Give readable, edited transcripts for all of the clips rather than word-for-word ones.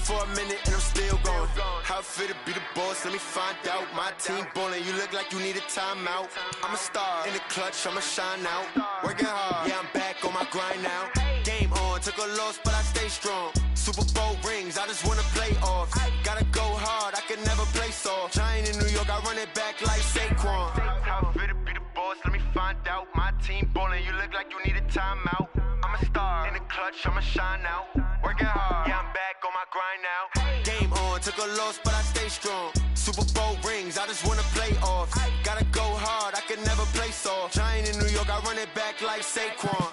for a minute and I'm still going. How it feel to be the boss, let me find out. My team ballin', you look like you need a timeout. I'm a star in the clutch, I'ma shine out. Working hard, yeah, I'm back on my grind now. Game on, took a loss, but I stay strong. Super Bowl rings, I just wanna play off. Gotta go hard, I can never play soft. Giant in New York, I run it back like Saquon. How it feel to be the boss, let me find out. My team ballin', you look like you need a timeout. I'm a star in the clutch, I'ma shine out. Working hard, yeah, I'm back on my grind now. Game on, took a loss, but I stay strong. Super Bowl rings, I just wanna play off. Gotta go hard, I can never play soft. Giant in New York, I run it back like Saquon.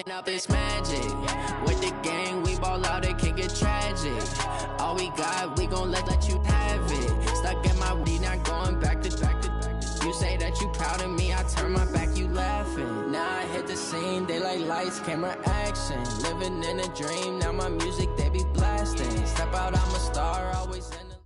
Up it's magic. With the gang, we ball out, it can get tragic. All we got, we gon' let you have it. Stuck in my weed, not going back to. You say that you proud of me, I turn my back, you laughing. Now I hit the scene, they like lights, camera, action. Living in a dream, now my music, they be blasting. Step out, I'm a star, always in the...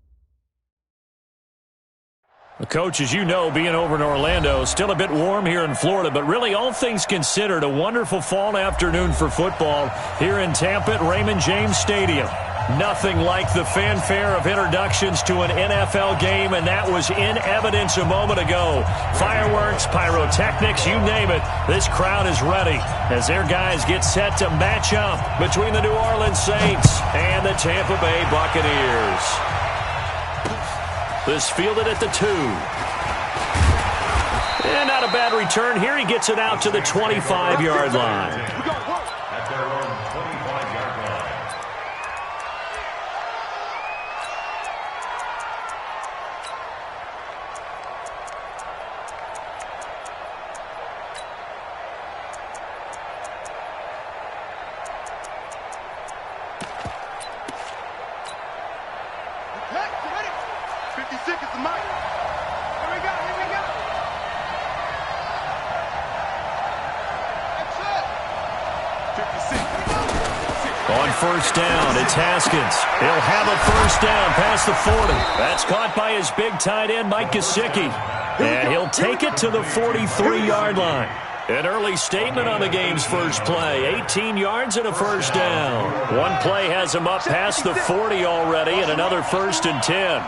Coach, as you know, being over in Orlando, still a bit warm here in Florida, but really all things considered, a wonderful fall afternoon for football here in Tampa at Raymond James Stadium. Nothing like the fanfare of introductions to an NFL game, and that was in evidence a moment ago. Fireworks, pyrotechnics, you name it. This crowd is ready as their guys get set to match up between the New Orleans Saints and the Tampa Bay Buccaneers. This fielded at the 2. And not a bad return here. He gets it out to the 25-yard line. At their own 25-yard line. On first down, it's Haskins. He'll have a first down past the 40. That's caught by his big tight end, Mike Gesicki. And he'll take it to the 43-yard line. An early statement on the game's first play. 18 yards and a first down. One play has him up past the 40 already, and another 1st and 10.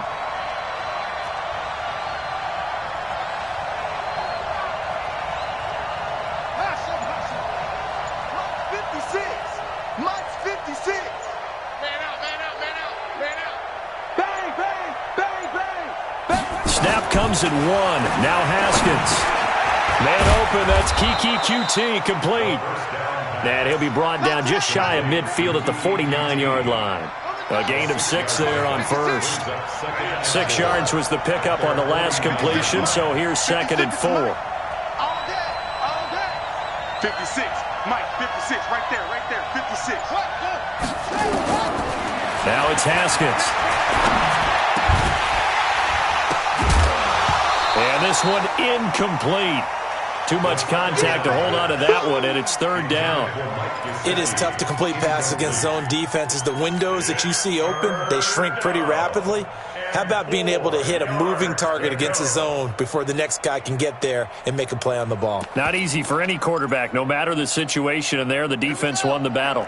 Comes at 1. Now Haskins. Man open. That's Kiki QT complete. And he'll be brought down just shy of midfield at the 49-yard line. A gain of 6 there on first. 6 yards was the pickup on the last completion, so here's 2nd and 4. 56. Mike, 56. Right there. 56. Now it's Haskins. And this one incomplete. Too much contact to hold on to that one, and it's 3rd down. It is tough to complete passes against zone defenses. The windows that you see open, they shrink pretty rapidly. How about being able to hit a moving target against a zone before the next guy can get there and make a play on the ball? Not easy for any quarterback, no matter the situation, and there the defense won the battle.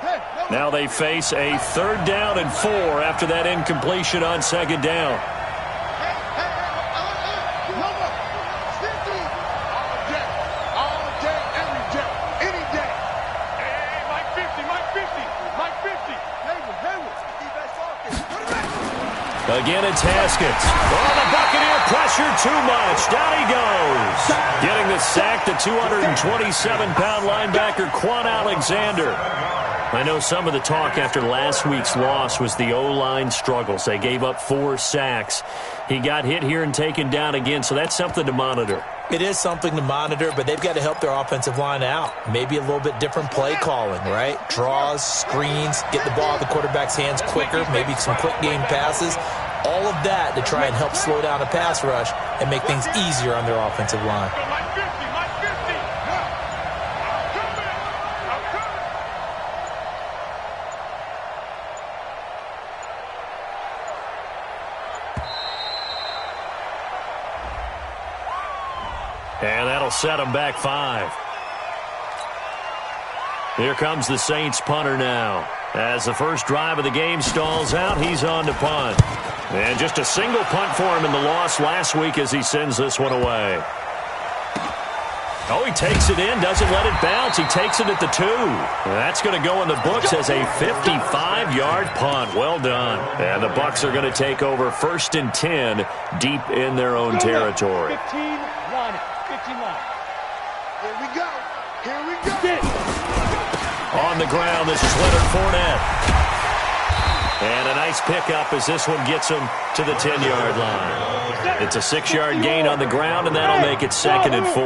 Now they face a 3rd down and 4 after that incompletion on 2nd down. Again, it's Haskins. Oh, the Buccaneer pressure too much. Down he goes. Getting the sack, the 227-pound linebacker, Quan Alexander. I know some of the talk after last week's loss was the O-line struggles. They gave up 4 sacks. He got hit here and taken down again, so that's something to monitor. It is something to monitor, but they've got to help their offensive line out. Maybe a little bit different play calling, right? Draws, screens, get the ball in the quarterback's hands quicker, maybe some quick game passes. All of that to try and help slow down a pass rush and make things easier on their offensive line. And that'll set them back 5. Here comes the Saints punter now. As the first drive of the game stalls out, he's on to punt. And just a single punt for him in the loss last week as he sends this one away. Oh, he takes it in, doesn't let it bounce. He takes it at the 2. That's going to go in the books as a 55-yard punt. Well done. And the Bucs are going to take over 1st and 10 deep in their own territory. 15 line. 15 line. Here we go. Here we go. On the ground, this is Leonard Fournette. And a nice pickup as this one gets him to the 10-yard line. It's a 6-yard gain on the ground, and that'll make it 2nd and 4.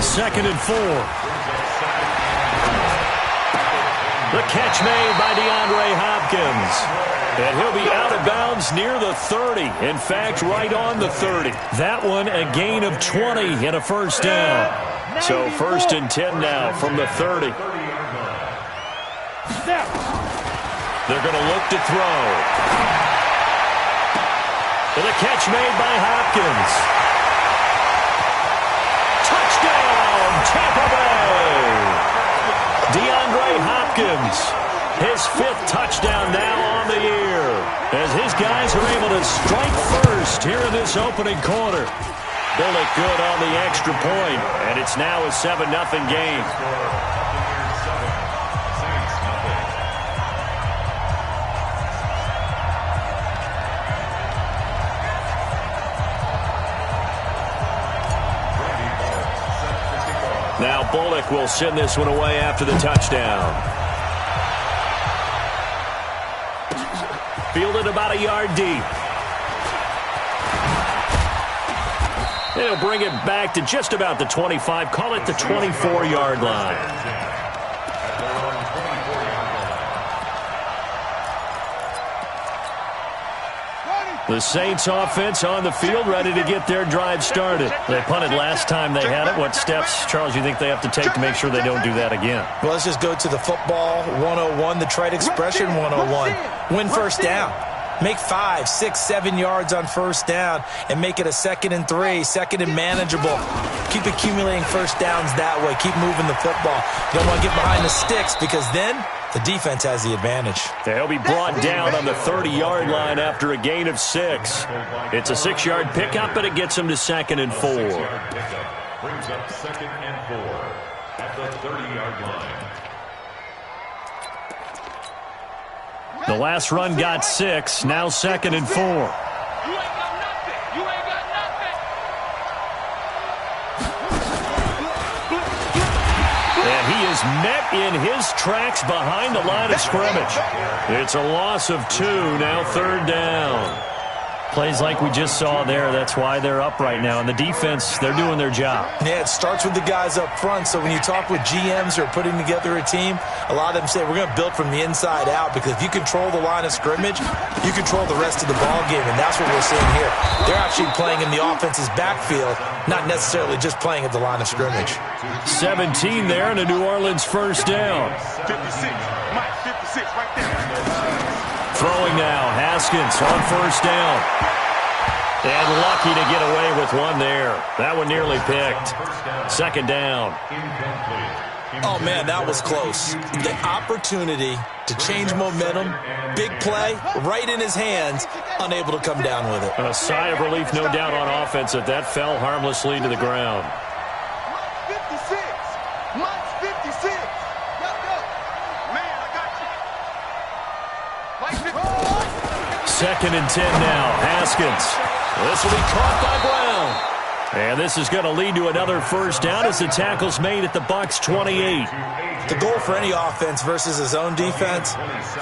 2nd and 4. The catch made by DeAndre Hopkins. And he'll be out of bounds near the 30. In fact, right on the 30. That one a gain of 20 and a first down. So 1st and 10 now from the 30. They're going to look to throw. And the catch made by Hopkins. Touchdown, Tampa Bay. DeAndre Hopkins, his 5th touchdown now on the year, as his guys are able to strike first here in this opening quarter. Bullock good on the extra point, and it's now a 7-0 game. Now Bullock will send this one away after the touchdown. Fielded about a yard deep. They'll bring it back to just about the 25. Call it the 24-yard line. The Saints offense on the field, ready to get their drive started. They punted last time they had it. What steps, Charles, you think they have to take to make sure they don't do that again? Well, let's just go to the football 101, the trade expression 101. Win first down. Make 5, 6, 7 yards on first down and make it a 2nd and 3, 2nd and manageable. Keep accumulating first downs that way. Keep moving the football. You don't want to get behind the sticks because then the defense has the advantage. They'll be brought down on the 30-yard line after a gain of 6. It's a 6-yard pickup, but it gets them to 2nd and 4. Brings up 2nd and 4 at the 30-yard line. The last run got 6, now 2nd and 4. You ain't got nothing. You ain't got nothing. And he is met in his tracks behind the line of scrimmage. It's a loss of 2, now 3rd down. Plays like we just saw there, that's why they're up right now. And the defense, they're doing their job. Yeah, it starts with the guys up front. So when you talk with GMs who are putting together a team, a lot of them say we're going to build from the inside out, because if you control the line of scrimmage, you control the rest of the ball game, and that's what we're seeing here. They're actually playing in the offense's backfield, not necessarily just playing at the line of scrimmage. 17 there and a New Orleans first down. 56. Mike, 56 right there. Throwing now, Haskins on first down. And lucky to get away with one there. That one nearly picked. 2nd down. Oh, man, that was close. The opportunity to change momentum, big play, right in his hands, unable to come down with it. A sigh of relief, no doubt, on offense that that fell harmlessly to the ground. 56. Mike's 56. Go, go. Man, I got you. Mike 56. 2nd and 10 now. Haskins. This will be caught by Brown. And this is going to lead to another first down as the tackle's made at the Bucs 28. The goal for any offense versus a zone defense,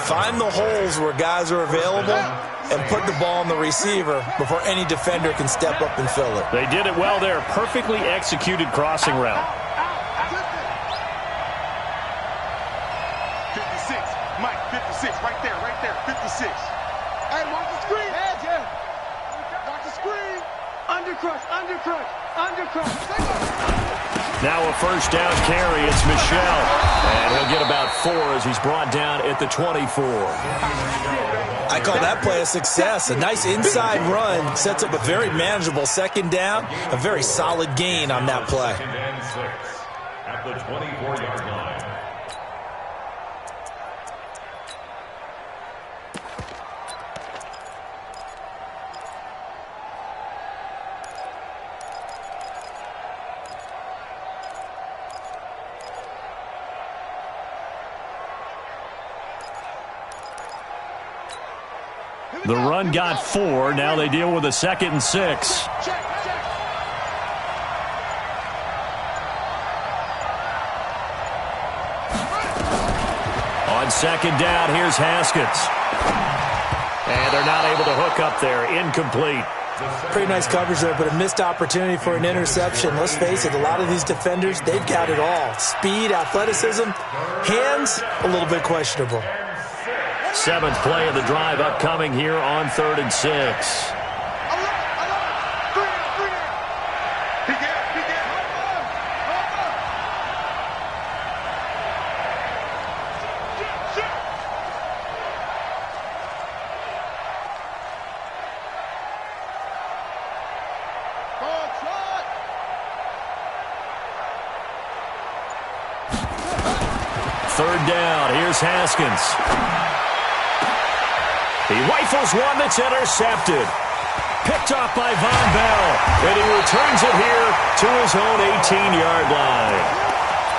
find the holes where guys are available and put the ball on the receiver before any defender can step up and fill it. They did it well there. Perfectly executed crossing route. 56. Mike, 56. Right there. 56. Hey, watch the screen. Watch the screen. Undercrush. Now a first down carry. It's Michel. And he'll get about 4 as he's brought down at the 24. I call that play a success. A nice inside run sets up a very manageable second down. A very solid gain on that play. Second and 6 at the 24-yard line. The run got 4. Now they deal with a 2nd and 6. On 2nd down, here's Haskins. And they're not able to hook up there. Incomplete. Pretty nice coverage there, but a missed opportunity for an interception. Let's face it, a lot of these defenders, they've got it all. Speed, athleticism, hands, a little bit questionable. 7th play of the drive upcoming here on 3rd and 6. Third down, here's Haskins. He rifles one that's intercepted. Picked off by Von Bell. And he returns it here to his own 18-yard line.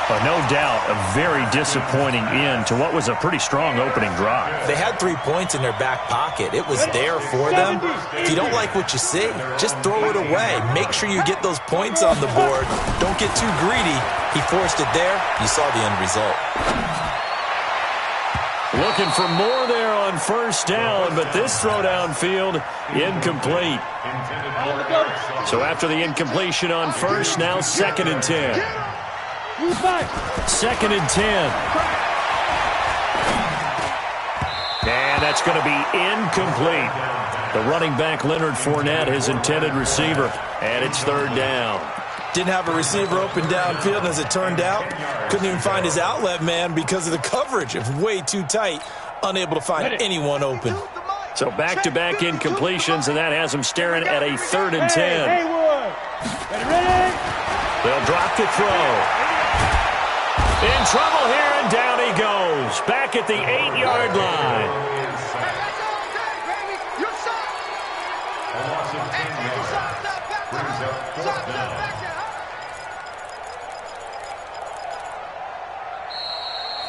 But no doubt, a very disappointing end to what was a pretty strong opening drive. They had 3 points in their back pocket. It was there for them. If you don't like what you see, just throw it away. Make sure you get those points on the board. Don't get too greedy. He forced it there. You saw the end result. Looking for more there on first down, but this throw downfield, incomplete. So after the incompletion on first, now 2nd and 10. 2nd and 10. And that's going to be incomplete. The running back, Leonard Fournette, his intended receiver, and it's 3rd down. Didn't have a receiver open downfield, and as it turned out, couldn't even find his outlet man because of the coverage. It was way too tight, unable to find anyone open. So back-to-back incompletions, and that has him staring at a 3rd and 10. They'll drop the throw. In trouble here, and down he goes. Back at the 8-yard line.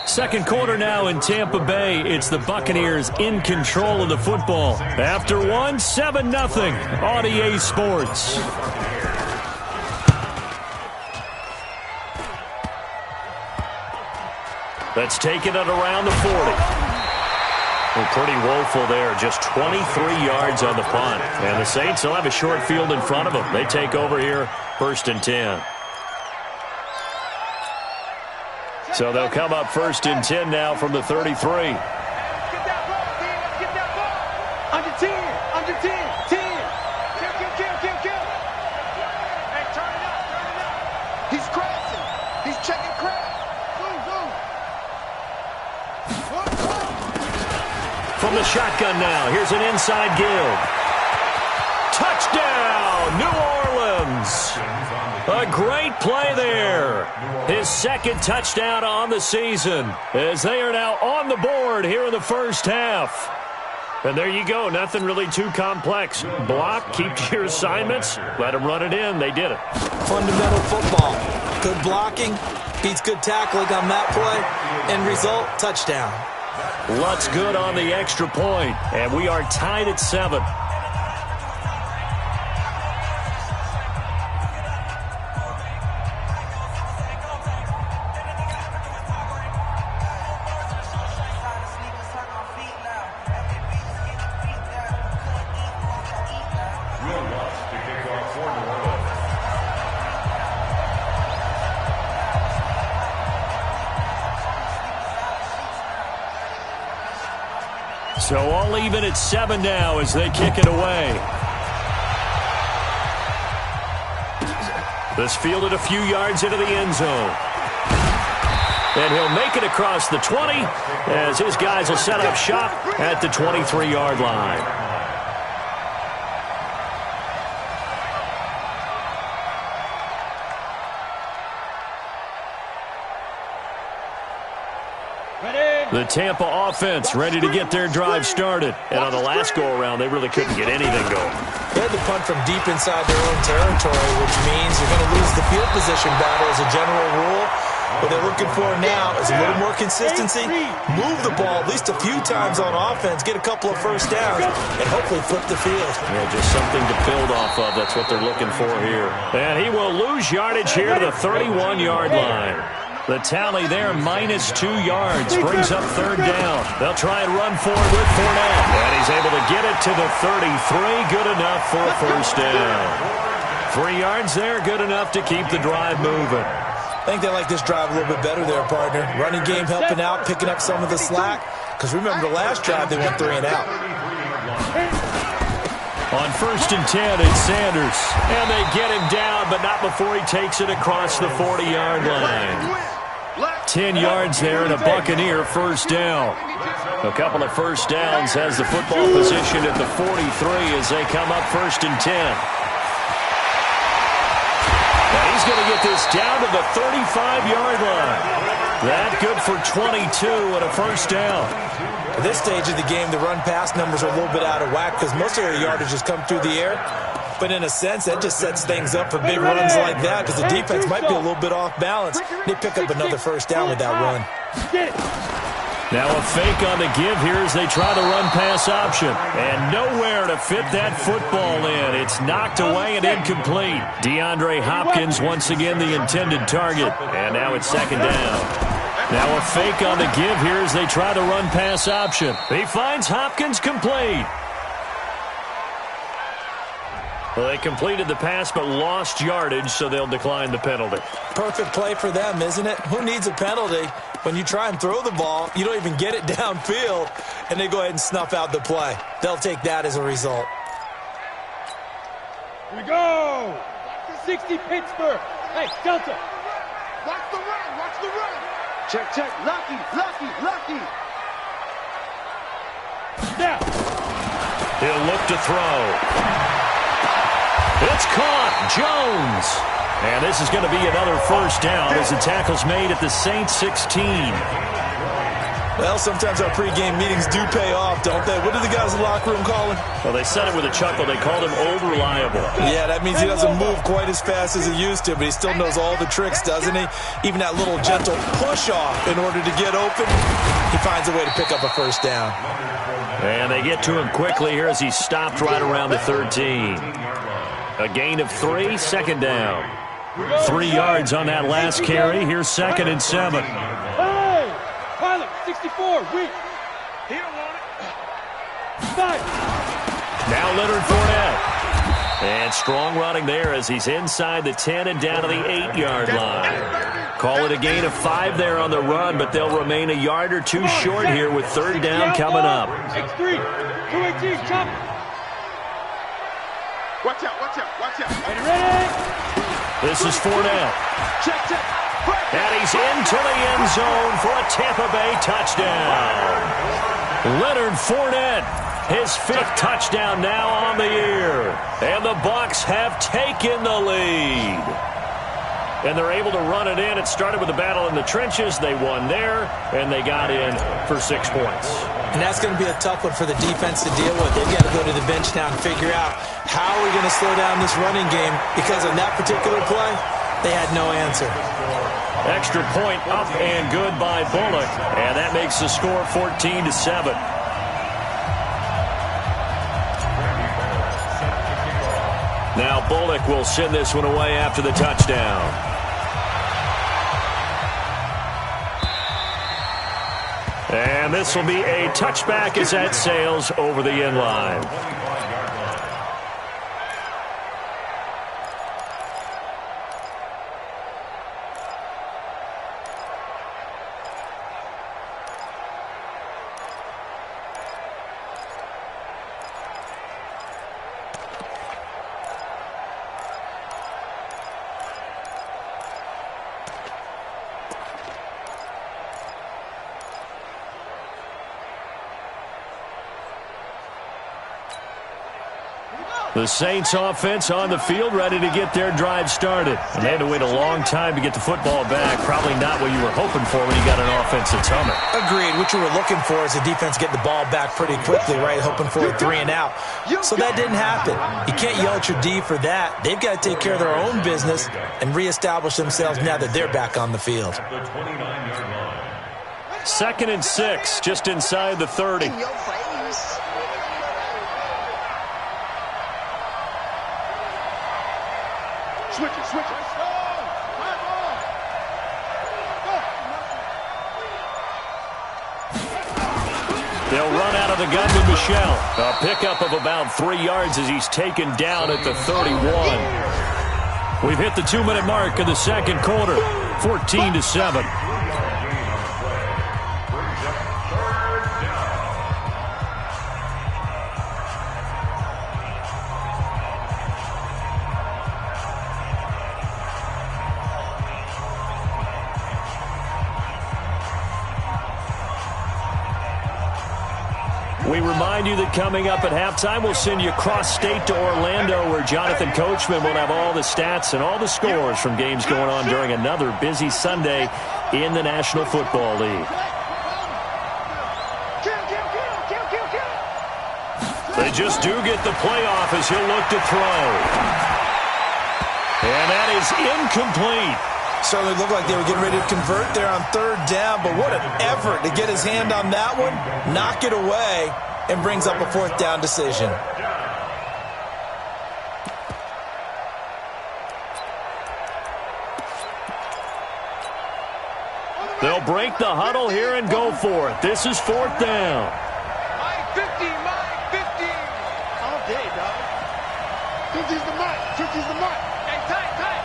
Second quarter now in Tampa Bay. It's the Buccaneers in control of the football. After one, 7-0 on EA Sports. That's taken it around the 40. Well, pretty woeful there. Just 23 yards on the punt. And the Saints will have a short field in front of them. They take over here, 1st and 10. So they'll come up 1st and 10 now from the 33. Get that ball. Under 10. 10. Kill. Hey, turn it up. He's crashing. He's checking crash. From the shotgun now, here's an inside give. Touchdown, New Orleans. A great play there. His 2nd touchdown on the season as they are now on the board here in the first half. And there you go. Nothing really too complex. Block, keep to your assignments, let them run it in. They did it. Fundamental football. Good blocking beats good tackling on that play. End result, touchdown. What's good on the extra point? And we are tied at 7. So all even at 7 now as they kick it away. This fielded a few yards into the end zone. And he'll make it across the 20 as his guys will set up shop at the 23-yard line. The Tampa offense ready to get their drive started. And on the last go-around, they really couldn't get anything going. They had to punt from deep inside their own territory, which means you're going to lose the field position battle as a general rule. What they're looking for now is a little more consistency, move the ball at least a few times on offense, get a couple of first downs, and hopefully flip the field. Yeah, just something to build off of. That's what they're looking for here. And he will lose yardage here to the 31-yard line. The tally there, -2 yards, brings up 3rd down. They'll try and run forward with Fournette. And he's able to get it to the 33, good enough for a first down. 3 yards there, good enough to keep the drive moving. I think they like this drive a little bit better there, partner. Running game helping out, picking up some of the slack. Because remember, the last drive they went 3 and out. On 1st and 10, it's Sanders. And they get him down, but not before he takes it across the 40-yard line. 10 yards there and a Buccaneer first down. A couple of first downs has the football position at the 43 as they come up 1st and 10. And he's going to get this down to the 35-yard line. That good for 22 and a first down. At this stage of the game, the run-pass numbers are a little bit out of whack because most of their yardage has come through the air. But in a sense, that just sets things up for big runs like that because the defense might be a little bit off balance. They pick up another first down with that run. Now a fake on the give here as they try the run-pass option. And nowhere to fit that football in. It's knocked away and incomplete. DeAndre Hopkins once again the intended target. And now it's 2nd down. Now a fake on the give here as they try the run-pass option. He finds Hopkins complete. Well, they completed the pass but lost yardage, so they'll decline the penalty. Perfect play for them, isn't it? Who needs a penalty? When you try and throw the ball, you don't even get it downfield, and they go ahead and snuff out the play. They'll take that as a result. Here we go! 60 Pittsburgh. Hey, Delta. Watch the run, watch the run. Check, check. Lucky, lucky, lucky. Now. He'll look to throw. It's caught. Jones. And this is going to be another first down as the tackle's made at the Saints 16. Well, sometimes our pregame meetings do pay off, don't they? What do the guys in the locker room call him? Well, they said it with a chuckle. They called him old reliable. Yeah, that means he doesn't move quite as fast as he used to, but he still knows all the tricks, doesn't he? Even that little gentle push-off in order to get open, he finds a way to pick up a first down. And they get to him quickly here as he's stopped right around the 13. A gain of 3, 2nd down. 3 yards on that last carry. Here's 2nd and 7. Hey! Pilot, 64, weak. He don't want it. 5. Now Leonard Fournette. And strong running there as he's inside the 10 and down to the 8-yard line. Call it a gain of 5 there on the run, but they'll remain a yard or 2 short here with 3rd down coming up. X3, 218, chop. Watch out, watch out, watch out. Ready? This is Fournette. Check, check. And he's into the end zone for a Tampa Bay touchdown. Leonard Fournette, his 5th touchdown now on the year. And the Bucs have taken the lead. And they're able to run it in. It started with a battle in the trenches. They won there, and they got in for 6 points. And that's going to be a tough one for the defense to deal with. They've got to go to the bench now and figure out how are we going to slow down this running game, because on that particular play, they had no answer. Extra point up and good by Bullock, and that makes the score 14-7. Now Bullock will send this one away after the touchdown. And this will be a touchback as that sails over the end line. The Saints offense on the field, ready to get their drive started. And they had to wait a long time to get the football back. Probably not what you were hoping for when you got an offense that's humming. Agreed. What you were looking for is the defense getting the ball back pretty quickly, right? Hoping for a 3 and out. So that didn't happen. You can't yell at your D for that. They've got to take care of their own business and reestablish themselves now that they're back on the field. 2nd and 6, just inside the 30. Switch it, switch it. They'll run out of the gun with Michelle. A pickup of about 3 yards as he's taken down at the 31. We've hit the 2-minute mark of the second quarter, 14-7. We remind you that coming up at halftime, we'll send you cross-state to Orlando, where Jonathan Coachman will have all the stats and all the scores from games going on during another busy Sunday in the National Football League. They just do get the playoff as he'll look to throw. And that is incomplete. Certainly looked like they were getting ready to convert there on 3rd down, but what an effort to get his hand on that one, knock it away, and brings up a 4th down decision. They'll break the huddle here and go for it. This is 4th down. My 50, my 50. All day, dog. 50's the mark, 50's the mark. Hey, tight, tight.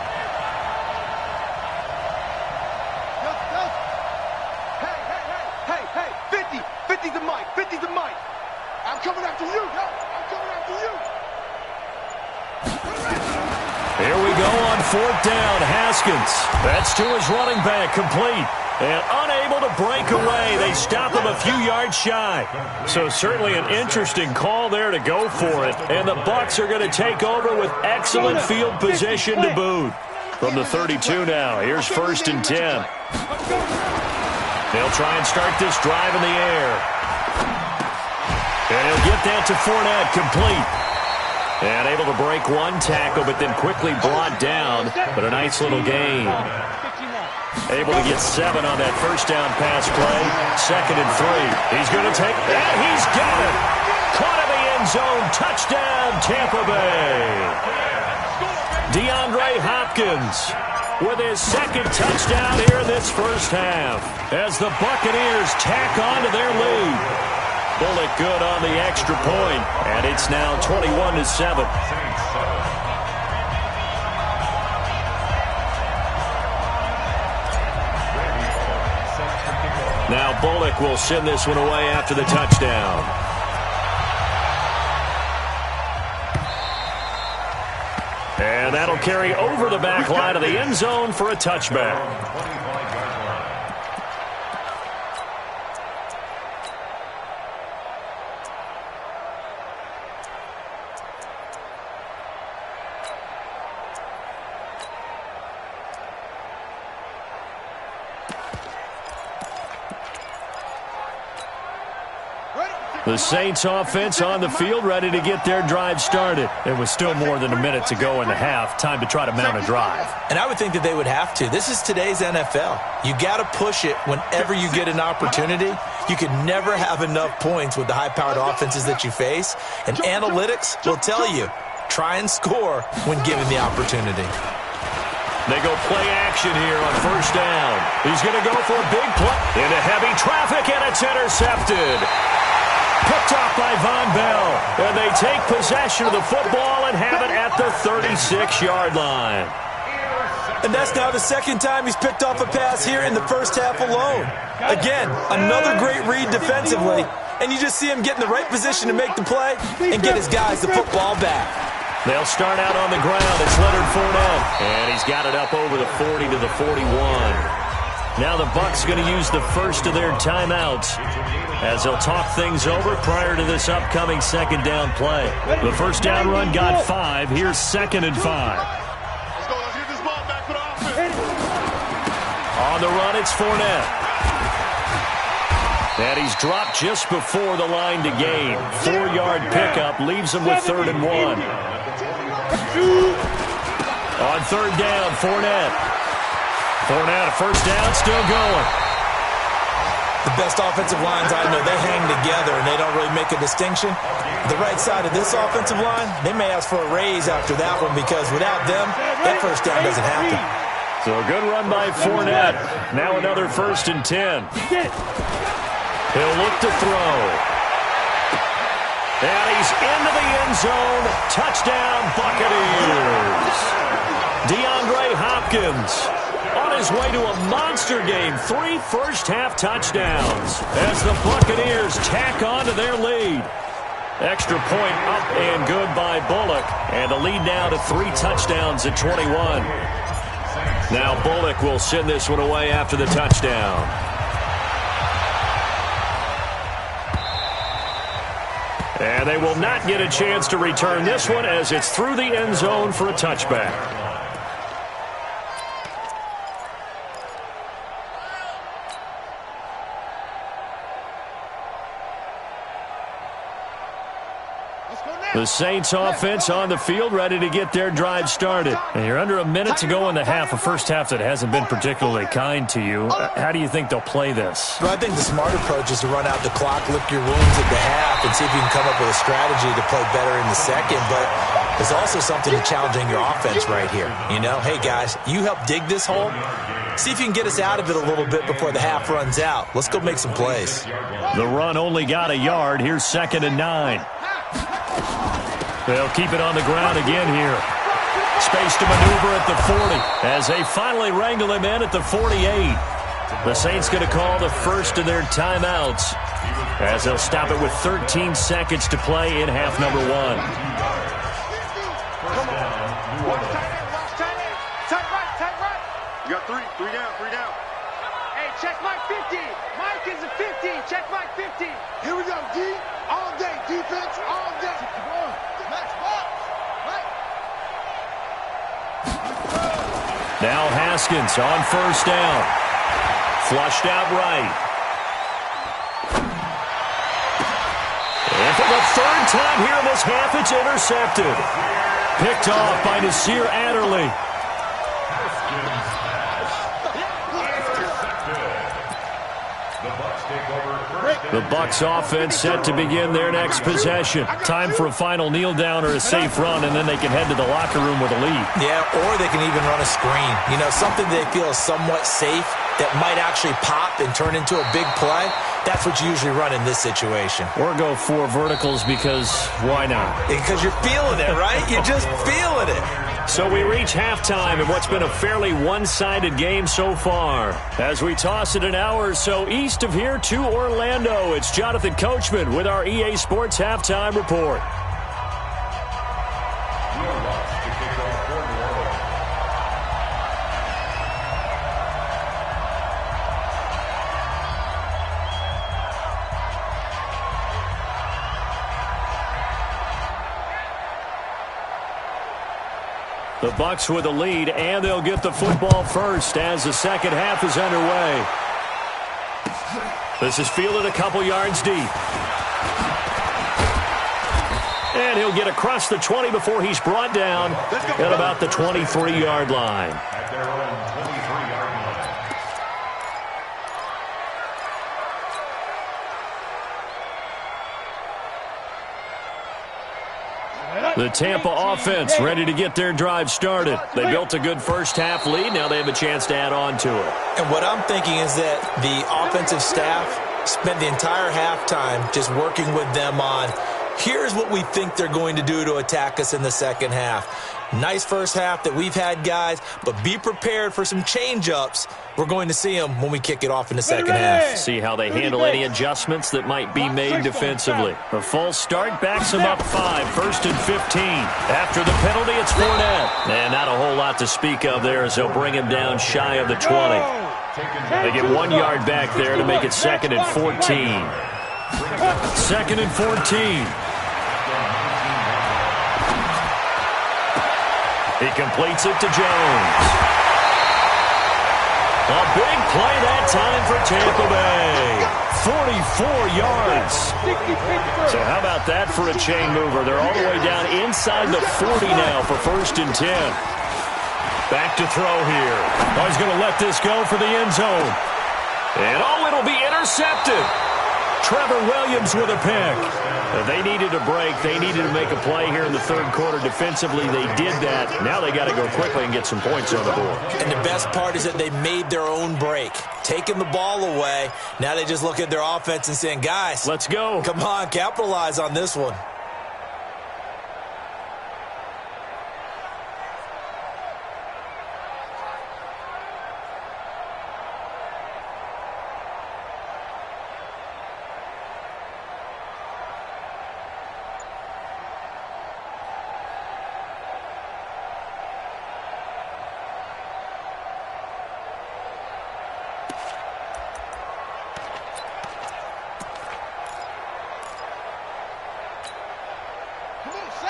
Hey, 50's the mic, 50's the mic. I'm coming after you, yo. I'm coming after you. Here we go on 4th down. Haskins. That's to his running back, complete. And unable to break away. They stop him a few yards shy. So certainly an interesting call there to go for it. And the Bucs are going to take over with excellent field position to boot. From the 32 now, here's 1st and 10. They'll try and start this drive in the air. And he'll get that to Fournette, complete. And able to break one tackle, but then quickly brought down. But a nice little gain. Able to get 7 on that 1st down pass play. 2nd and 3. He's going to take, and he's got it. Caught in the end zone. Touchdown, Tampa Bay. DeAndre Hopkins with his 2nd touchdown here in this first half as the Buccaneers tack on to their lead. Bullock good on the extra point, and it's now 21-7. Now Bullock will send this one away after the touchdown. And that'll carry over the back line of the end zone for a touchback. The Saints offense on the field, ready to get their drive started. It was still more than a minute to go in the half. Time to try to mount a drive. And I would think that they would have to. This is today's NFL. You got to push it whenever you get an opportunity. You can never have enough points with the high-powered offenses that you face. And analytics will tell you, try and score when given the opportunity. They go play action here on 1st down. He's going to go for a big play into heavy traffic, and it's intercepted. Picked off by Von Bell, and they take possession of the football and have it at the 36-yard line. And that's now the 2nd time he's picked off a pass here in the first half alone. Again, another great read defensively, and you just see him get in the right position to make the play and get his guys the football back. They'll start out on the ground. It's Leonard Fournette, and he's got it up over the 40 to the 41. Now the Bucs going to use the first of their timeouts as they'll talk things over prior to this upcoming second down play. The first down run got 5. Here's 2nd and 5. Let's go. Let's get this ball back for the offense. On the run, it's Fournette. And he's dropped just before the line to gain. 4-yard pickup leaves him with 3rd and 1. On 3rd down, Fournette. Fournette, a first down, still going. The best offensive lines I know, they hang together and they don't really make a distinction. The right side of this offensive line, they may ask for a raise after that one because without them, that first down doesn't happen. So a good run by Fournette. Now another 1st and 10. He'll look to throw. And he's into the end zone. Touchdown, Buccaneers. DeAndre Hopkins on his way to a monster game. 3 first-half touchdowns as the Buccaneers tack on to their lead. Extra point up and good by Bullock. And the lead now to 3 touchdowns at 21. Now Bullock will send this one away after the touchdown. And they will not get a chance to return this one as it's through the end zone for a touchback. The Saints offense on the field, ready to get their drive started. And you're under a minute to go in the half, a first half that hasn't been particularly kind to you. How do you think they'll play this? Well, I think the smart approach is to run out the clock, lick your wounds at the half, and see if you can come up with a strategy to play better in the second. But there's also something to challenging your offense right here. You know, hey, guys, you help dig this hole. See if you can get us out of it a little bit before the half runs out. Let's go make some plays. The run only got a yard. Here's 2nd and 9. They'll keep it on the ground again here. Space to maneuver at the 40 as they finally wrangle him in at the 48. The Saints going to call the first of their timeouts as they'll stop it with 13 seconds to play in half number 1. Tight right. You got 3 down. Hey, check Mike 50. Mike is a 50. Check Mike 50. Here we go, D. All day. Defense, all day. Now Haskins on first down. Flushed out right. And for the 3rd time here in this half, it's intercepted. Picked off by Nasir Adderley. The Bucs offense set to begin their next possession. Time for a final kneel down or a safe run, and then they can head to the locker room with a lead. Yeah, or they can even run a screen. You know, something they feel is somewhat safe that might actually pop and turn into a big play. That's what you usually run in this situation. Or go 4 verticals because why not? Because you're feeling it, right? You're just feeling it. So we reach halftime in what's been a fairly one-sided game so far. As we toss it an hour or so east of here to Orlando, it's Jonathan Coachman with our EA Sports Halftime Report. The Bucs with a lead, and they'll get the football first as the second half is underway. This is fielded a couple yards deep. And he'll get across the 20 before he's brought down at about the 23-yard line. At their own 23-yard line. The Tampa offense ready to get their drive started. They built a good first-half lead. Now they have a chance to add on to it. And what I'm thinking is that the offensive staff spent the entire halftime just working with them on, here's what we think they're going to do to attack us in the second half. Nice first half that we've had, guys, but be prepared for some change-ups. We're going to see them when we kick it off in the second half. See how they handle any adjustments that might be made defensively. The false start backs them up 5, 1st and 15. After the penalty, it's Fournette. And not a whole lot to speak of there as they'll bring him down shy of the 20. They get 1 yard back there to make it 2nd and 14. 2nd and 14. He completes it to Jones. A big play that time for Tampa Bay. 44 yards. So how about that for a chain mover? They're all the way down inside the 40 now for 1st and 10. Back to throw here. Oh, he's going to let this go for the end zone. And it'll be intercepted. Trevor Williams with a pick. They needed a break. They needed to make a play here in the 3rd quarter. Defensively, they did that. Now they got to go quickly and get some points on the board. And the best part is that they made their own break. Taking the ball away. Now they just look at their offense and saying, guys, let's go. Come on, capitalize on this one.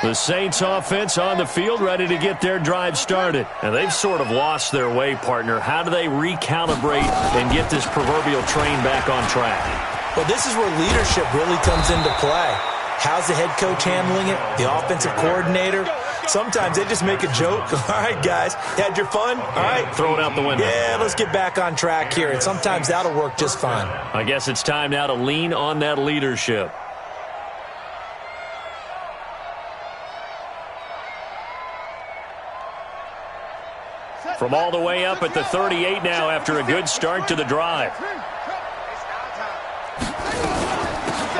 The Saints offense on the field, ready to get their drive started. And they've sort of lost their way, partner. How do they recalibrate and get this proverbial train back on track? Well, this is where leadership really comes into play. How's the head coach handling it? The offensive coordinator? Sometimes they just make a joke. All right, guys, had your fun? All right. Throw it out the window. Yeah, let's get back on track here. And sometimes that'll work just fine. I guess it's time now to lean on that leadership. From all the way up at the 38 now after a good start to the drive.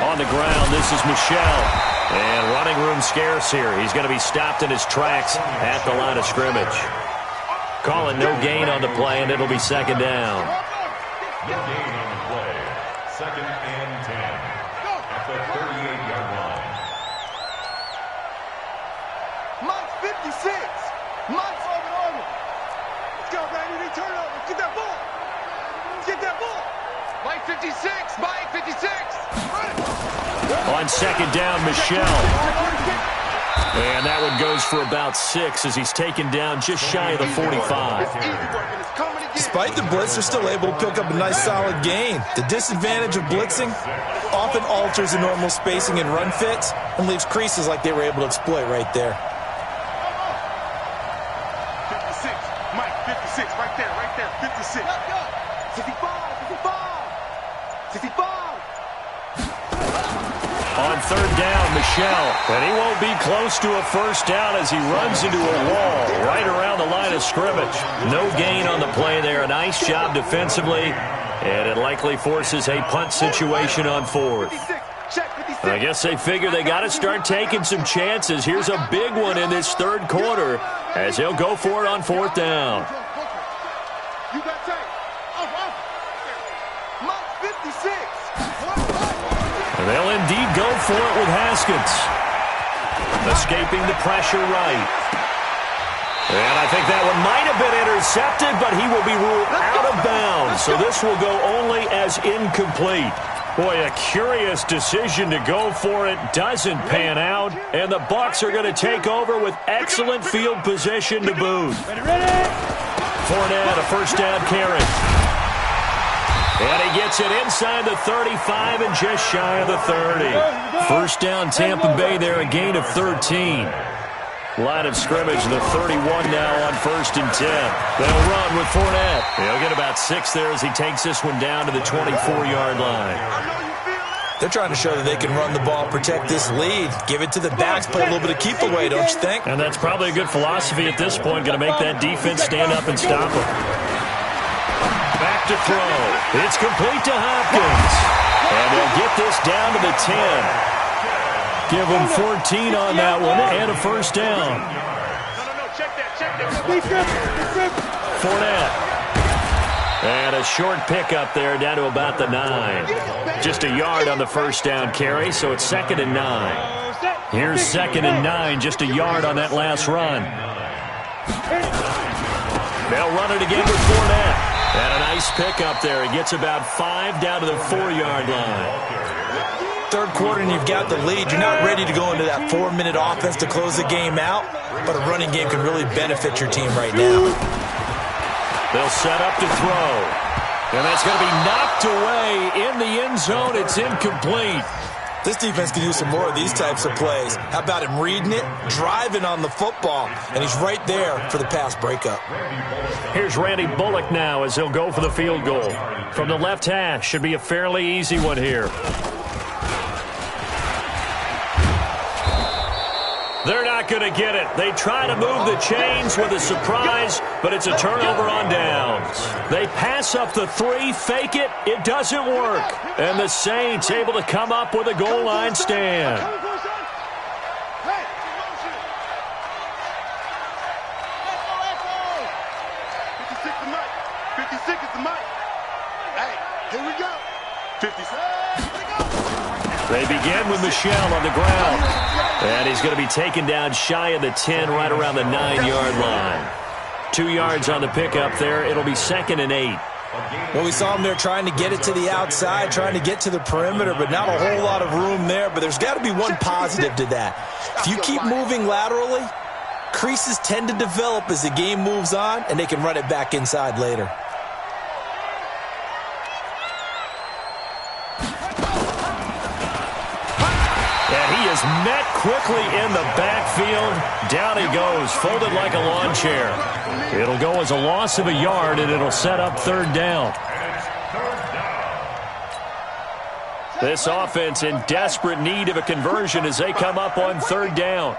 On the ground, this is Michel. And running room scarce here. He's going to be stopped in his tracks at the line of scrimmage. Calling no gain on the play, and it'll be 2nd down. No gain on the play. 2nd and 10 at the 38-yard line. Mike's 56. Mike's over. Let's go, baby. Turn over. Get that ball. Get that ball. Mike 56. Mike 56. On 2nd down, Michel. And that one goes for about 6 as he's taken down just shy of the 45. Despite the blitz, they're still able to pick up a nice solid gain. The disadvantage of blitzing often alters the normal spacing and run fits and leaves creases like they were able to exploit right there. 56. Mike 56. Right there. 56. 55. On 3rd down, Michel. And he won't be close to a 1st down as he runs into a wall right around the line of scrimmage. No gain on the play there. A nice job defensively. And it likely forces a punt situation on 4th. I guess they figure they got to start taking some chances. Here's a big one in this 3rd quarter as he'll go for it on 4th down. And they'll indeed go for it with Haskins. Escaping the pressure right. And I think that one might have been intercepted, but he will be ruled out of bounds. So this will go only as incomplete. Boy, a curious decision to go for it. Doesn't pan out. And the Bucs are going to take over with excellent field position to boot. Fournette, a 1st down carry. And he gets it inside the 35 and just shy of the 30. 1st down Tampa Bay there, a gain of 13. Line of scrimmage, the 31 now on 1st and 10. They'll run with Fournette. He'll get about 6 there as he takes this one down to the 24-yard line. They're trying to show that they can run the ball, protect this lead, give it to the backs, play a little bit of keep away, don't you think? And that's probably a good philosophy at this point, going to make that defense stand up and stop them. Back to throw. It's complete to Hopkins. And they'll get this down to the 10. Give them 14 on that one and a 1st down. Check that. Fournette. And a short pickup there down to about the 9. Just a yard on the 1st down carry, so it's 2nd and 9. Here's 2nd and 9, just a yard on that last run. They'll run it again with Fournette. And a nice pickup there. He gets about 5 down to the 4-yard line. Third quarter and you've got the lead. You're not ready to go into that 4-minute offense to close the game out, but a running game can really benefit your team right now. They'll set up to throw. And that's going to be knocked away in the end zone. It's incomplete. This defense can use some more of these types of plays. How about him reading it, driving on the football, and he's right there for the pass breakup. Here's Randy Bullock now as he'll go for the field goal. From the left hash, should be a fairly easy one here. They're not going to get it. They try to move the chains with a surprise, but it's a turnover on downs. They pass up the 3, fake it. It doesn't work. And the Saints able to come up with a goal line stand. Hey! 56 is Mike. 56 is the Mike. Hey, here we go. 56. They begin with Michelle on the ground. And he's going to be taken down shy of the 10, right around the 9-yard line. 2 yards on the pickup there. It'll be 2nd and 8. Well, we saw him there trying to get it to the outside, trying to get to the perimeter, but not a whole lot of room there. But there's got to be one positive to that. If you keep moving laterally, creases tend to develop as the game moves on, and they can run it back inside later. And he is met quickly in the backfield. Down he goes, folded like a lawn chair. It'll go as a loss of a yard, and it'll set up 3rd down. This offense in desperate need of a conversion as they come up on 3rd down.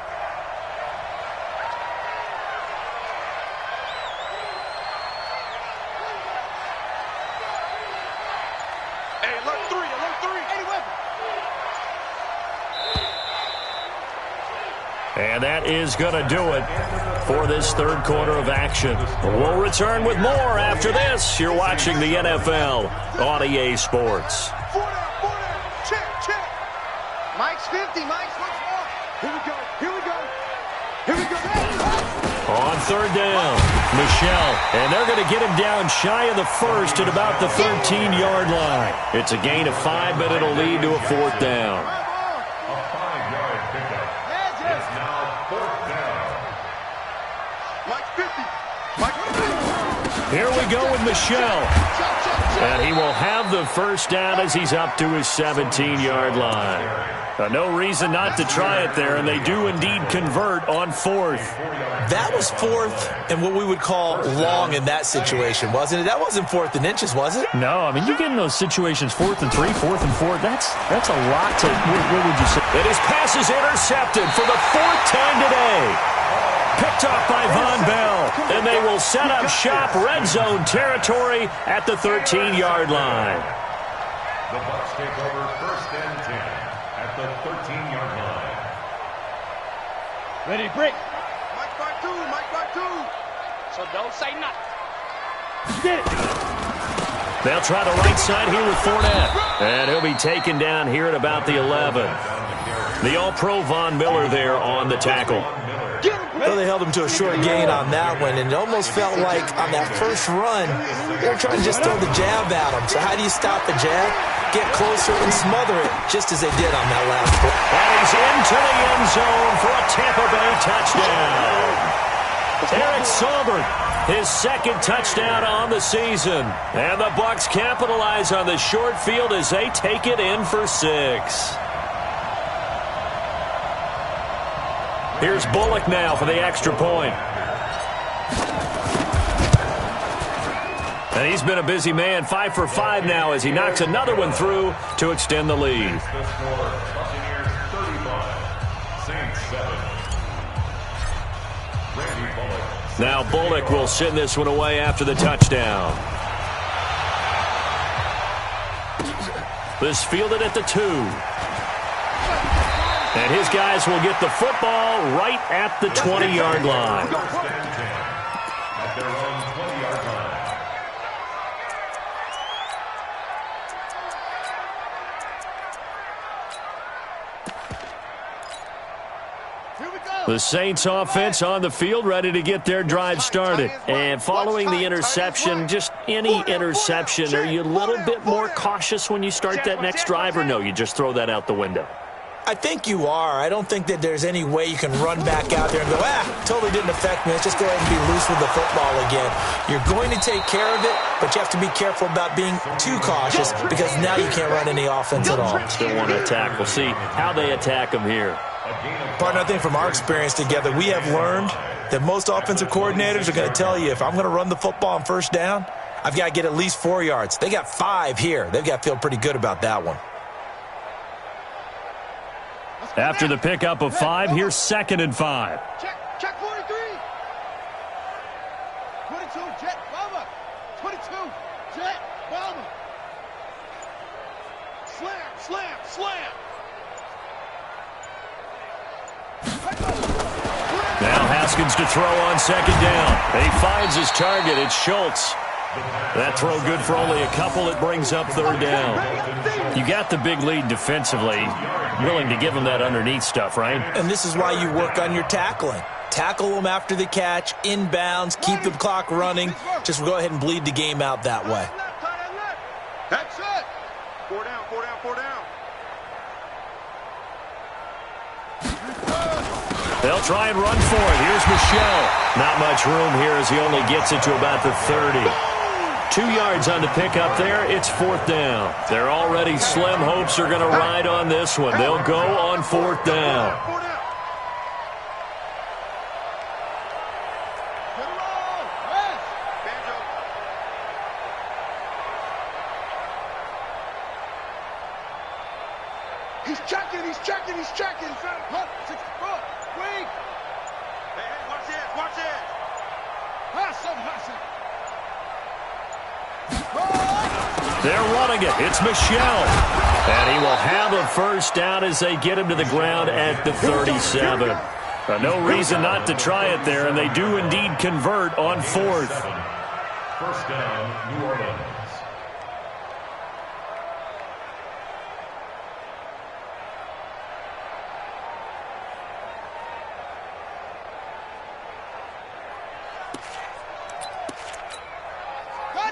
And that is going to do it for this 3rd quarter of action. We'll return with more after this. You're watching the NFL on EA Sports. Check. Mike's 50. Mike's football. Here we go. Here we go. On 3rd down, Michelle. And they're going to get him down shy of the 1st at about the 13-yard line. It's a gain of 5, but it'll lead to a 4th down. Here we go with Michelle. And he will have the 1st down as he's up to his 17-yard line. No reason not to try it there, and they do indeed convert on 4th. That was 4th and what we would call long in that situation, wasn't it? That wasn't 4th and inches, was it? No, I mean, you get in those situations 4th and 3, 4th and 4. That's a lot to, what would you say? And his pass is intercepted for the 4th time today. Picked off by Von Bell, and they will set up shop, red zone territory at the 13-yard line. The Bucs take over 1st and 10 at the 13-yard line. Ready, break. Mike by 2. So don't say nothing. Get it. They'll try the right side here with Fournette, and he'll be taken down here at about the 11. The All-Pro Von Miller there on the tackle. Well, they held him to a short gain on that one, and it almost felt like on that first run, they were trying to just throw the jab at him. So how do you stop a jab? Get closer and smother it, just as they did on that last play. And he's into the end zone for a Tampa Bay touchdown. Eric Saubert, his 2nd touchdown on the season. And the Bucs capitalize on the short field as they take it in for 6. Here's Bullock now for the extra point. And he's been a busy man, 5 for 5 now as he knocks another one through to extend the lead. Now Bullock will send this one away after the touchdown. This fielded at the 2. And his guys will get the football right at the 20-yard line. At their own 20-yard line. The Saints offense on the field, ready to get their drive started. And following the interception, just any interception, are you a little bit more cautious when you start that next drive, or no, you just throw that out the window? I think you are. I don't think that there's any way you can run back out there and go, totally didn't affect me. Let's just go ahead and be loose with the football again. You're going to take care of it, but you have to be careful about being too cautious because now you can't run any offense at all. Still want to attack. We'll see how they attack them here. Partner, I think from our experience together, we have learned that most offensive coordinators are going to tell you, if I'm going to run the football on first down, I've got to get at least 4 yards. They got 5 here. They've got to feel pretty good about that one. After the pickup of 5, here's 2nd and 5. Check 43. 22, jet, bomber. 22, jet, bomber. Slam. Now Haskins to throw on 2nd down. He finds his target. It's Schultz. That throw good for only a couple. It brings up 3rd down. You got the big lead defensively. Willing to give them that underneath stuff, right? And this is why you work on your tackling. Tackle them after the catch, inbounds, keep the clock running. Just go ahead and bleed the game out that way. That's it. 4 down. They'll try and run for it. Here's Michelle. Not much room here as he only gets it to about the 30. 2 yards on the pickup there. It's 4th down. They're already slim hopes are going to ride on this one. They'll go on 4th down. He's checking. Wait. Hey, watch this. They're running it. It's Michelle. And he will have a 1st down as they get him to the ground at the 37. No reason not to try it there, and they do indeed convert on 4th. 1st down, New Orleans.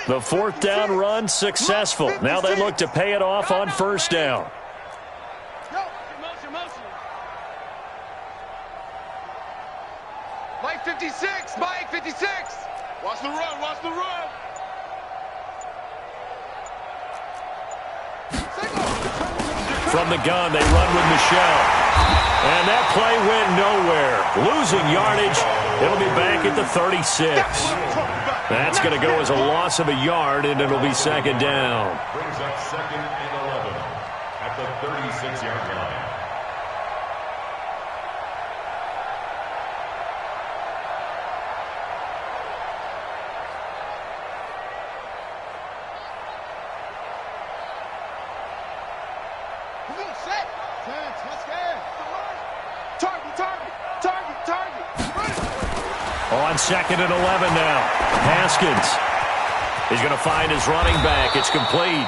The 4th down run successful. Now they look to pay it off on 1st down. Mike 56. Watch the run. From the gun, they run with Michelle. And that play went nowhere. Losing yardage. It'll be back at the 36. That's going to go as a loss of a yard, and it'll be 2nd down. Brings up 2nd and 11 at the 36-yard line. On 2nd and 11 now. Haskins. He's going to find his running back. It's complete.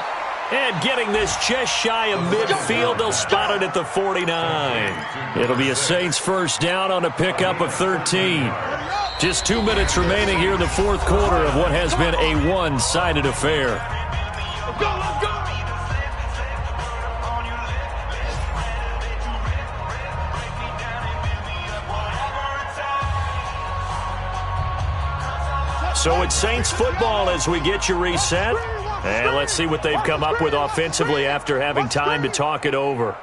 And getting this just shy of midfield, they'll spot it at the 49. It'll be a Saints 1st down on a pickup of 13. Just 2 minutes remaining here in the 4th quarter of what has been a one-sided affair. Let's go. So it's Saints football as we get you reset. And let's see what they've come up with offensively after having time to talk it over.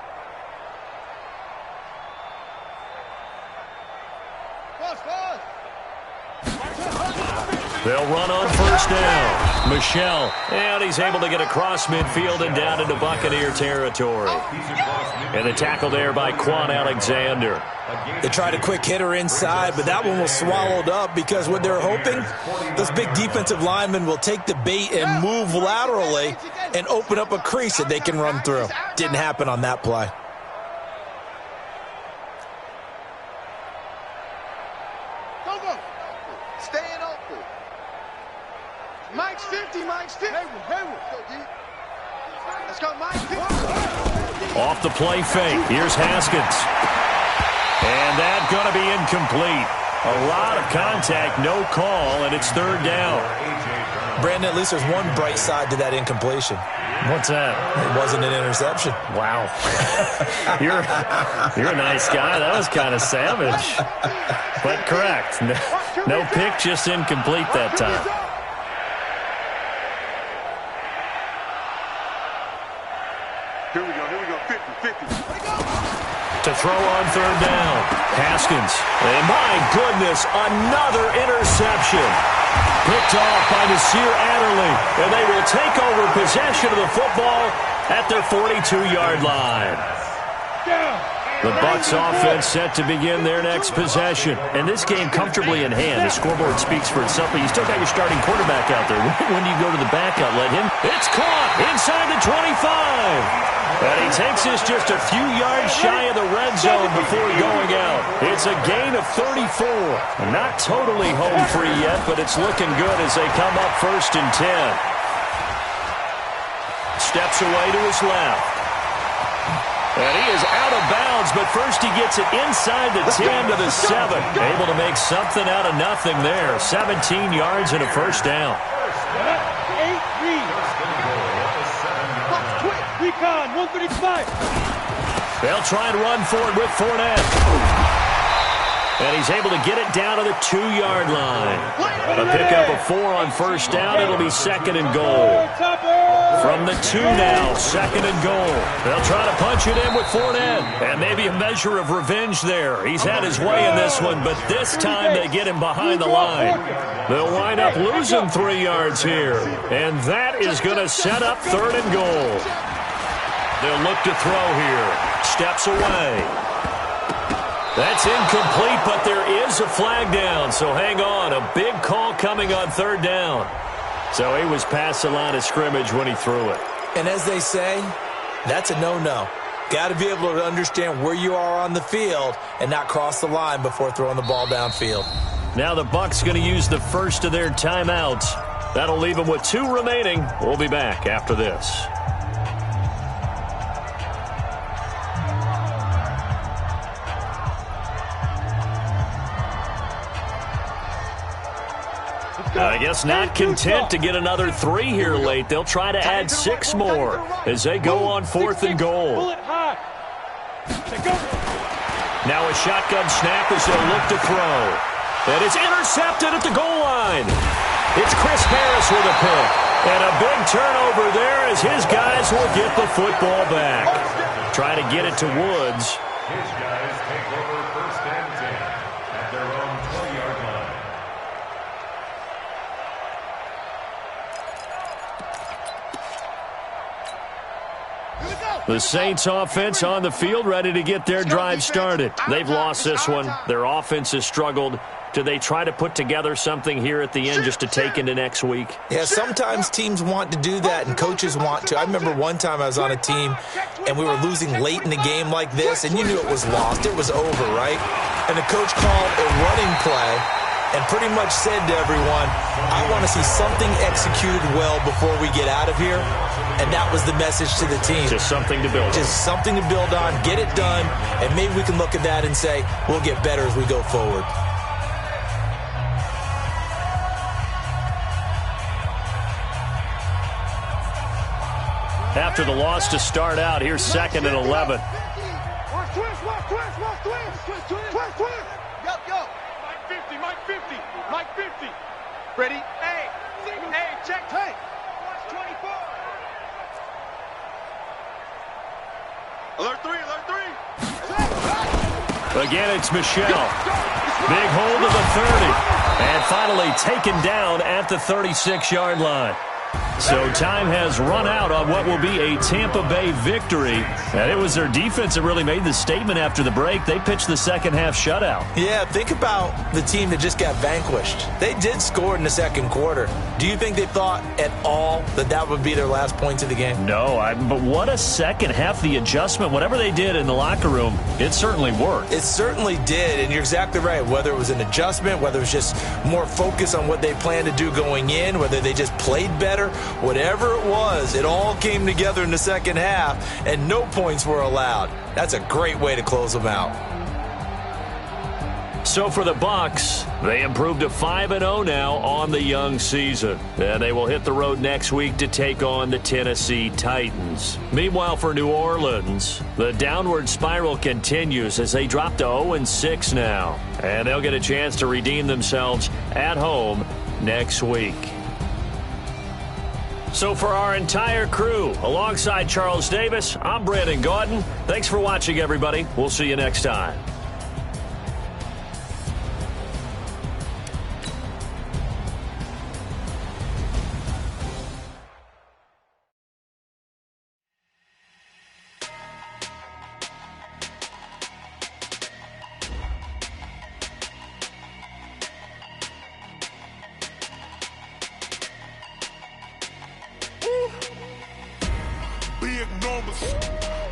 They'll run on 1st down. Michelle, and he's able to get across midfield and down into Buccaneer territory. And the tackle there by Quan Alexander. They tried a quick hitter inside, but that one was swallowed up because what they're hoping, those big defensive linemen will take the bait and move laterally and open up a crease that they can run through. Didn't happen on that play. Staying open. Mike's 50. Let's go, Mike 50. Off the play fake. Here's Haskins. And that's going to be incomplete. A lot of contact, no call, and it's third down. Brandon, at least there's one bright side to that incompletion. What's that? It wasn't an interception. Wow. You're a nice guy. That was kind of savage. But correct. No pick, just incomplete that time. Here we go. 50. To throw on third down. Haskins. And my goodness, another interception. Picked off by Nasir Adderley. And they will take over possession of the football at their 42-yard line. The Bucs offense set to begin their next possession. And this game comfortably in hand. The scoreboard speaks for itself, but you still got your starting quarterback out there. When you go to the backup, let him. It's caught inside the 25. And he takes us just a few yards shy of the red zone before going out. It's a gain of 34. Not totally home free yet, but it's looking good as they come up 1st and 10. Steps away to his left. And he is out of bounds, but first he gets it inside the 10 to the 7. Able to make something out of nothing there. 17 yards and a first down. Recon, 135. They'll try and run for it with Fournette. And he's able to get it down to the 2-yard line. A pickup of 4 on first down. It'll be 2nd and goal. From the 2 now, 2nd and goal. They'll try to punch it in with Fournette. And maybe a measure of revenge there. He's had his way in this one, but this time they get him behind the line. They'll wind up losing 3 yards here. And that is going to set up 3rd and goal. They'll look to throw here. Steps away. That's incomplete, but there is a flag down, so hang on. A big call coming on 3rd down. So he was past the line of scrimmage when he threw it. And as they say, that's a no-no. Got to be able to understand where you are on the field and not cross the line before throwing the ball downfield. Now the Bucs going to use the first of their timeouts. That'll leave them with 2 remaining. We'll be back after this. I guess not content to get another 3 here late. They'll try to add 6 more as they go on 4th and goal. Now a shotgun snap as they'll look to throw. And it's intercepted at the goal line. It's Chris Harris with a pick. And a big turnover there as his guys will get the football back. Try to get it to Woods. His guys take over 1st and 10 at their own 20-yard line. The Saints offense on the field, ready to get their drive started. They've lost this one. Their offense has struggled. Do they try to put together something here at the end just to take into next week? Yeah, sometimes teams want to do that and coaches want to. I remember one time I was on a team and we were losing late in the game like this, and you knew it was lost. It was over, right? And the coach called a running play and pretty much said to everyone, I want to see something executed well before we get out of here. And that was the message to the team. Just something to build on. Just something to build on, get it done, and maybe we can look at that and say, we'll get better as we go forward. After the loss to start out, here's 2nd and 11. Watch twist. Go. Mike 50. Ready? Hey, check. Hey. Watch 24. Alert 3. Again, it's Michelle. Big hold of the 30. And finally taken down at the 36-yard line. So time has run out on what will be a Tampa Bay victory. And it was their defense that really made the statement after the break. They pitched the second half shutout. Yeah, think about the team that just got vanquished. They did score in the second quarter. Do you think they thought at all that that would be their last points of the game? No, but what a second half. The adjustment, whatever they did in the locker room, it certainly worked. It certainly did, and you're exactly right. Whether it was an adjustment, whether it was just more focus on what they planned to do going in, whether they just played better, whatever it was, it all came together in the second half, and no points were allowed. That's a great way to close them out. So for the Bucs, they improved to 5-0 now on the young season. And they will hit the road next week to take on the Tennessee Titans. Meanwhile, for New Orleans, the downward spiral continues as they drop to 0-6 now. And they'll get a chance to redeem themselves at home next week. So for our entire crew, alongside Charles Davis, I'm Brandon Gaudin. Thanks for watching, everybody. We'll see you next time.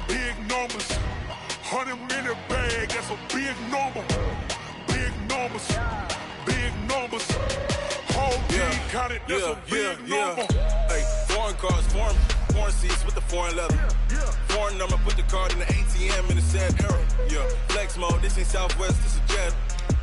Big numbers, 100-minute bag, that's a big number. Big numbers, whole team counted, that's a big number. Hey, foreign cars, foreign seats with the foreign leather. Foreign number, put the card in the ATM in the sad era. Yeah, flex mode, this ain't Southwest, this is jet.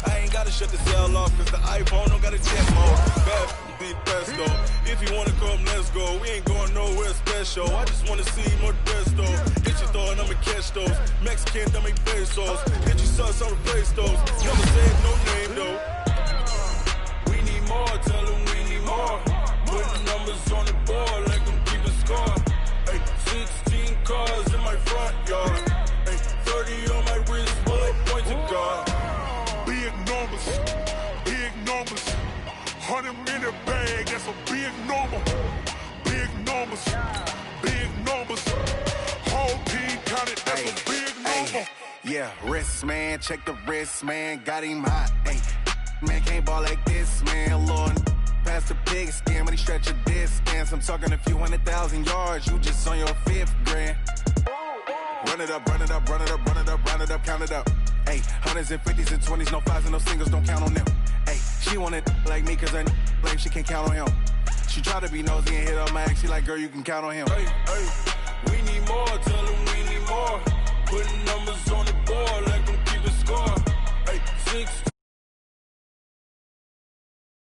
I ain't gotta shut the cell off, cause the iPhone don't got a jet mode. Bad, big pesto. If you wanna come, let's go. We ain't going nowhere special. I just wanna see more best though. Hit your throw and I'ma catch those. Mexican, that make pesos. Hit your sus, I'ma replace those. Never said no name though. We need more, tell them we need more. Put the numbers on the board, like them keep a score. Hey, 16 cars in my front yard. Hey, 30 on my wrist, bullet point to God. Big numbers, 100-minute bag, that's a big number. Big numbers, whole team counted, that's a big number. Yeah, wrist man, check the wrist man, got him hot. Ay, man can't ball like this, man. Lord, past the pig skin when he stretch a distance. I'm talking a few 100,000 yards, you just on your 5th grand. Run it up, count it up. Ay, 100s and 50s and 20s, no 5s and no singles, don't count on them. Ay, she want it like me cause her blame, she can't count on him. She try to be nosy and hit up my ex, she like, girl, you can count on him. Hey.